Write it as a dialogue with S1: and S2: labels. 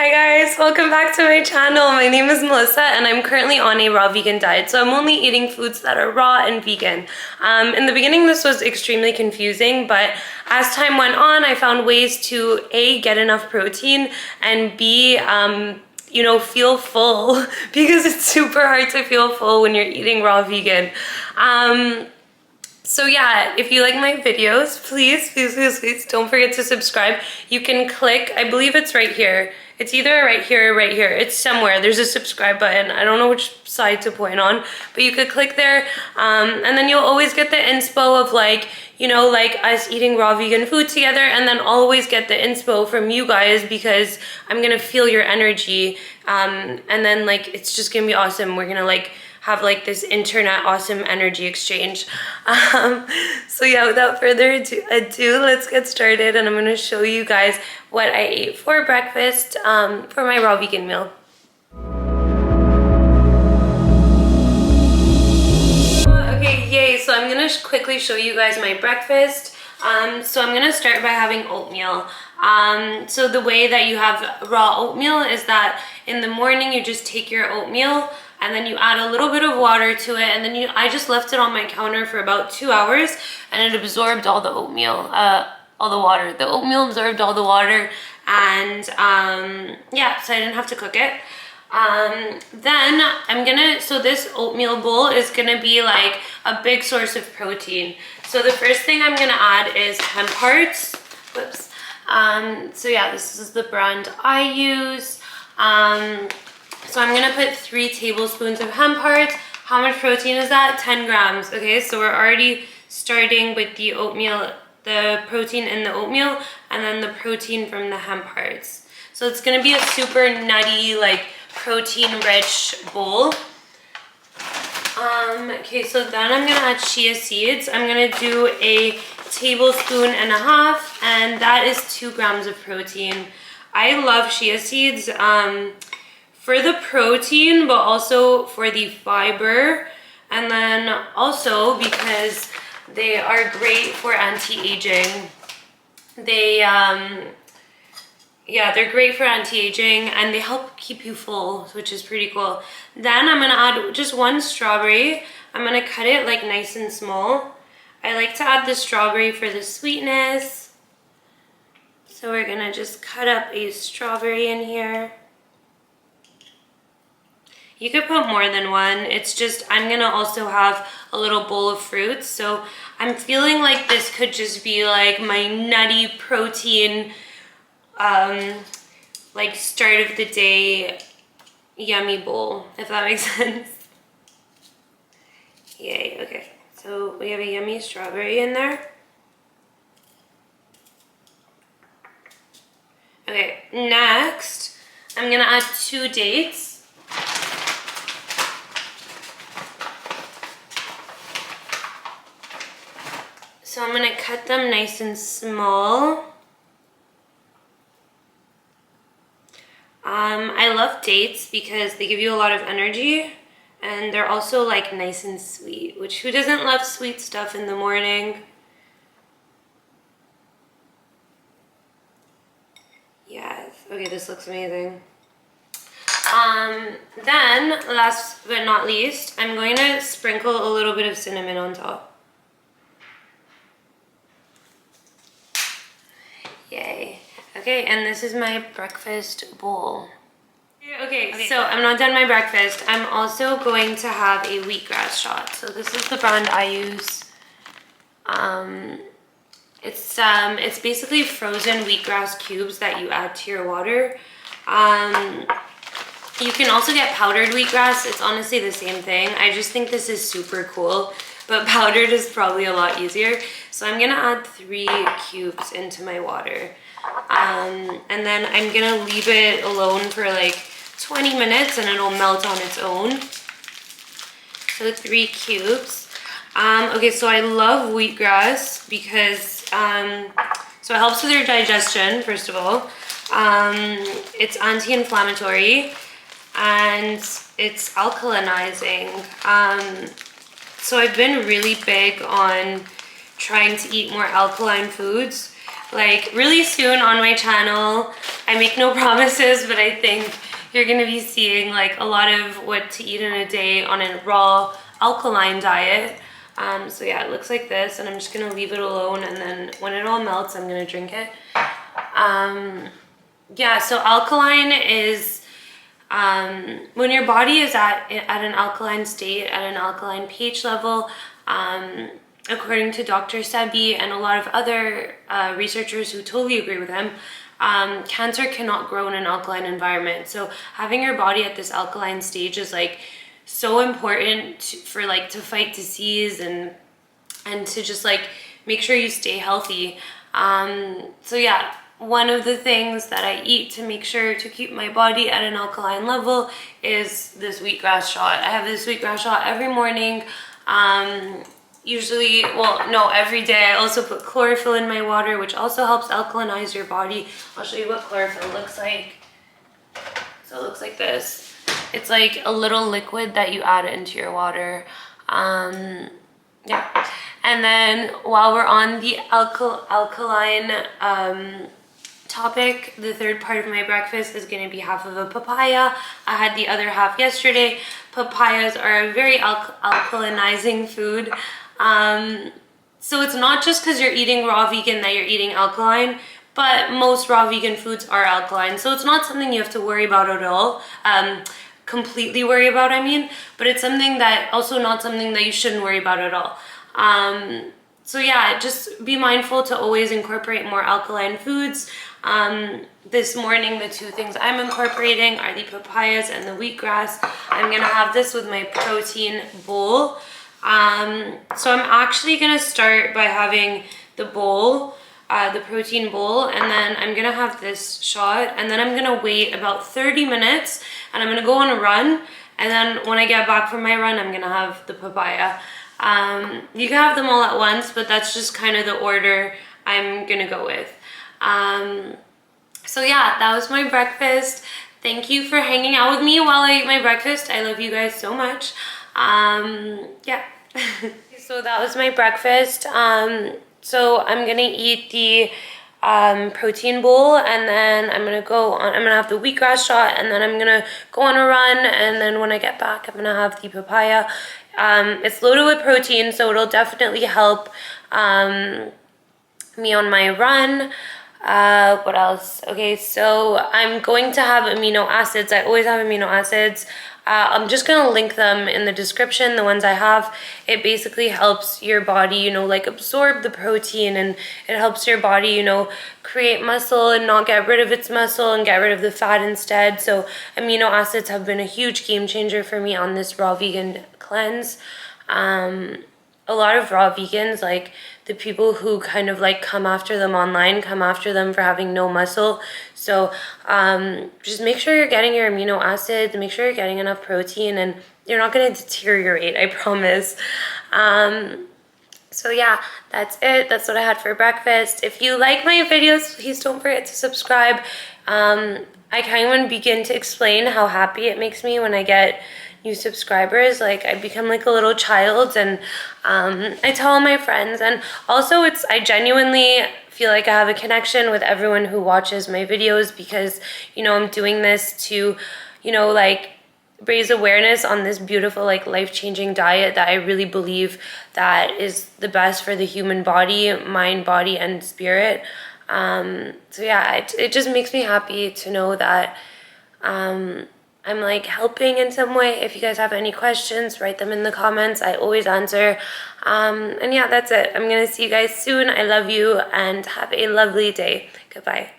S1: Hi guys, welcome back to my channel. My name is Melissa and I'm currently on a raw vegan diet. So I'm only eating foods that are raw and vegan. In the beginning this was extremely confusing, but as time went on I found ways to A, get enough protein, and B, you know, feel full because it's super hard to feel full when you're eating raw vegan. So yeah, if you like my videos, please don't forget to subscribe. You can click, I believe it's right here. It's either right here or right here. It's somewhere. There's a subscribe button. I don't know which side to point on, but you could click there. And then you'll always get the inspo of like, you know, like us eating raw vegan food together, and then always get the inspo from you guys because I'm gonna feel your energy. And then like, it's just gonna be awesome. We're gonna like, have like this internet awesome energy exchange. So yeah, without further ado, let's get started and I'm gonna show you guys what I ate for breakfast for my raw vegan meal. Okay, yay, so I'm gonna quickly show you guys my breakfast. So I'm gonna start by having oatmeal. So the way that you have raw oatmeal is that in the morning you just take your oatmeal and then you add a little bit of water to it, and then I just left it on my counter for about 2 hours and it absorbed all the oatmeal, all the water. The oatmeal absorbed all the water, and yeah, so I didn't have to cook it. Then so this oatmeal bowl is gonna be like a big source of protein. So the first thing I'm gonna add is hemp hearts. Whoops. So yeah, this is the brand I use. So I'm gonna put 3 tablespoons of hemp hearts. How much protein is that? 10 grams. Okay, so we're already starting with the oatmeal, the protein in the oatmeal, and then the protein from the hemp hearts. So it's gonna be a super nutty, like protein-rich bowl. Okay, so then I'm gonna add chia seeds. I'm gonna do a tablespoon and a half, and that is 2 grams of protein. I love chia seeds. For the protein, but also for the fiber, and then also because they are great for anti-aging. Yeah, they're great for anti-aging and they help keep you full, which is pretty cool. Then I'm gonna add just 1 strawberry. I'm gonna cut it like nice and small. I like to add the strawberry for the sweetness. So we're gonna just cut up a strawberry in here. You could put more than 1. It's just, I'm gonna also have a little bowl of fruits. So I'm feeling like this could just be like my nutty protein, like start of the day yummy bowl, if that makes sense. Yay, okay. So we have a yummy strawberry in there. Okay, next, I'm gonna add 2 dates. So I'm gonna cut them nice and small. I love dates because they give you a lot of energy and they're also like nice and sweet, which who doesn't love sweet stuff in the morning? Yes, okay, this looks amazing. Then last but not least, I'm going to sprinkle a little bit of cinnamon on top. Yay. Okay, and this is my breakfast bowl. Okay, so I'm not done my breakfast. I'm also going to have a wheatgrass shot. So this is the brand I use. It's basically frozen wheatgrass cubes that you add to your water. You can also get powdered wheatgrass. It's honestly the same thing. I just think this is super cool, but powdered is probably a lot easier. So I'm gonna add 3 cubes into my water. And then I'm gonna leave it alone for like 20 minutes and it'll melt on its own. So 3 cubes. Okay, so I love wheatgrass because, so it helps with your digestion, first of all. It's anti-inflammatory and it's alkalinizing. So I've been really big on trying to eat more alkaline foods. like really soon on my channel. I make no promises, but I think you're gonna be seeing like a lot of what to eat in a day on a raw alkaline diet. So yeah, it looks like this, and I'm just gonna leave it alone, and then when it all melts, I'm gonna drink it. Yeah, so alkaline is when your body is at an alkaline state, at an alkaline pH level, according to Dr. Sebi and a lot of other researchers who totally agree with him, cancer cannot grow in an alkaline environment. So having your body at this alkaline stage is like so important for like to fight disease and to just like make sure you stay healthy. So yeah, one of the things that I eat to make sure to keep my body at an alkaline level is this wheatgrass shot. I have this wheatgrass shot every morning. Usually, well, no, every day. I also put chlorophyll in my water, which also helps alkalinize your body. I'll show you what chlorophyll looks like. So it looks like this. It's like a little liquid that you add into your water. Yeah. And then while we're on the alkaline topic, the third part of my breakfast is going to be half of a papaya. I had the other half yesterday. Papayas are a very alkalinizing food. So it's not just because you're eating raw vegan that you're eating alkaline, but most raw vegan foods are alkaline. So it's not something you have to worry about at all. Completely worry about, I mean, but it's something that also not something that you shouldn't worry about at all. So yeah, just be mindful to always incorporate more alkaline foods. This morning, the two things I'm incorporating are the papayas and the wheatgrass. I'm gonna have this with my protein bowl. So I'm actually gonna start by having the bowl, the protein bowl, and then I'm gonna have this shot, and then I'm gonna wait about 30 minutes, and I'm gonna go on a run, and then when I get back from my run, I'm gonna have the papaya. You can have them all at once, but that's just kind of the order I'm gonna go with. So yeah, that was my breakfast. Thank you for hanging out with me while I eat my breakfast. I love you guys so much. Yeah. So that was my breakfast. So I'm gonna eat the protein bowl, and then I'm gonna have the wheatgrass shot, and then I'm gonna go on a run, and then when I get back, I'm gonna have the papaya. It's loaded with protein, so it'll definitely help me on my run. What else? Okay, so I'm going to have amino acids. I always have amino acids. I'm just gonna link them in the description, the ones I have. It basically helps your body, you know, like absorb the protein, and it helps your body, you know, create muscle and not get rid of its muscle and get rid of the fat instead. So amino acids have been a huge game changer for me on this raw vegan cleanse. A lot of raw vegans, like the people who kind of like come after them online, come after them for having no muscle. So just make sure you're getting your amino acids, make sure you're getting enough protein, and you're not going to deteriorate, I promise. So yeah, that's it. That's what I had for breakfast. If you like my videos, please don't forget to subscribe. I can't even begin to explain how happy it makes me when I get new subscribers. Like, I become like a little child, and I tell all my friends, and also I genuinely feel like I have a connection with everyone who watches my videos, because, you know, I'm doing this to, you know, like raise awareness on this beautiful, like life-changing diet that I really believe that is the best for the human body, mind, body, and spirit. So yeah, it just makes me happy to know that I'm like helping in some way. If you guys have any questions, write them in the comments. I always answer. And yeah, that's it. I'm gonna see you guys soon. I love you, and have a lovely day. Goodbye.